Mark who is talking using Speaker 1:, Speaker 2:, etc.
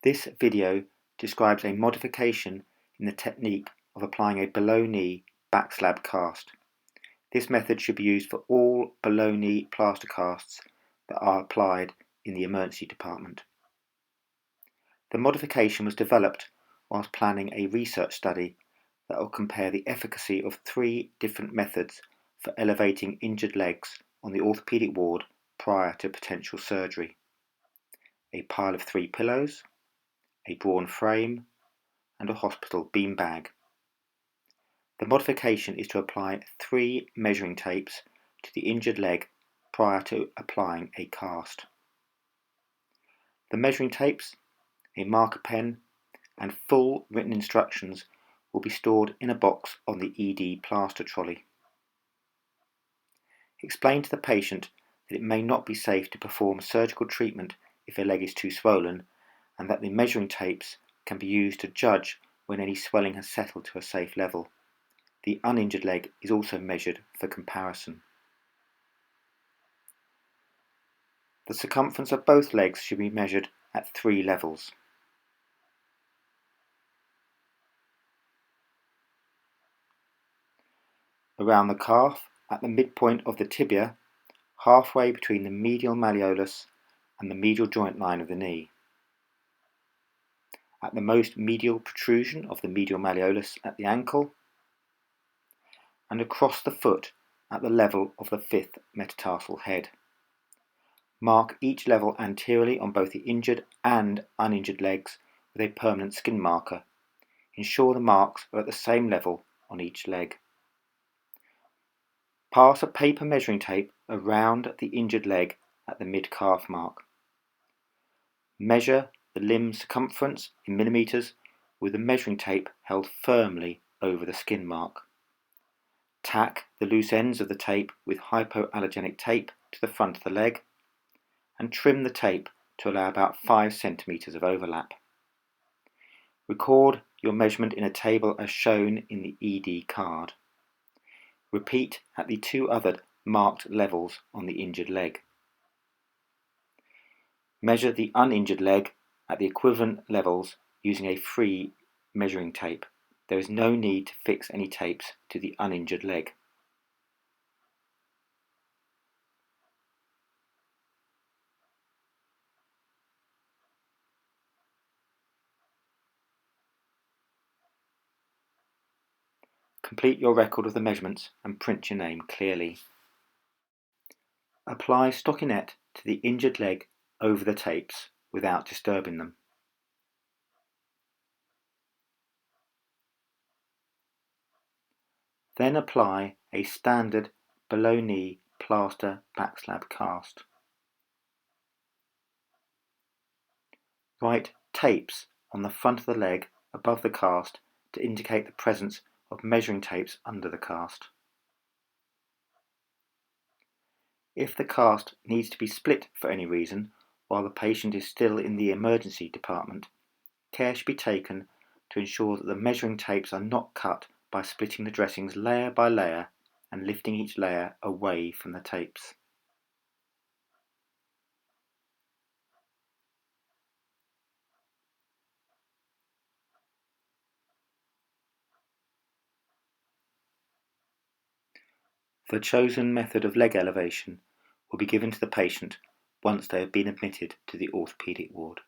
Speaker 1: This video describes a modification in the technique of applying a below-knee back-slab cast. This method should be used for all below-knee plaster casts that are applied in the emergency department. The modification was developed whilst planning a research study that will compare the efficacy of 3 different methods for elevating injured legs on the orthopaedic ward prior to potential surgery: a pile of 3 pillows, a brawn frame, and a hospital beam bag. The modification is to apply 3 measuring tapes to the injured leg prior to applying a cast. The measuring tapes, a marker pen, and full written instructions will be stored in a box on the ED plaster trolley. Explain to the patient that it may not be safe to perform surgical treatment if a leg is too swollen, and that the measuring tapes can be used to judge when any swelling has settled to a safe level. The uninjured leg is also measured for comparison. The circumference of both legs should be measured at 3 levels. Around the calf, at the midpoint of the tibia, halfway between the medial malleolus and the medial joint line of the knee. At the most medial protrusion of the medial malleolus at the ankle, and across the foot at the level of the 5th metatarsal head. Mark each level anteriorly on both the injured and uninjured legs with a permanent skin marker. Ensure the marks are at the same level on each leg. Pass a paper measuring tape around the injured leg at the mid-calf mark. Measure the limb circumference in millimeters with the measuring tape held firmly over the skin mark. Tack the loose ends of the tape with hypoallergenic tape to the front of the leg and trim the tape to allow about 5 centimeters of overlap. Record your measurement in a table as shown in the ED card. Repeat at the 2 other marked levels on the injured leg. Measure the uninjured leg at the equivalent levels using a free measuring tape. There is no need to fix any tapes to the uninjured leg. Complete your record of the measurements and print your name clearly. Apply stockinette to the injured leg over the tapes without disturbing them. Then apply a standard below-knee plaster back-slab cast. Write tapes on the front of the leg above the cast to indicate the presence of measuring tapes under the cast. If the cast needs to be split for any reason while the patient is still in the emergency department, care should be taken to ensure that the measuring tapes are not cut by splitting the dressings layer by layer and lifting each layer away from the tapes. The chosen method of leg elevation will be given to the patient once they have been admitted to the orthopaedic ward.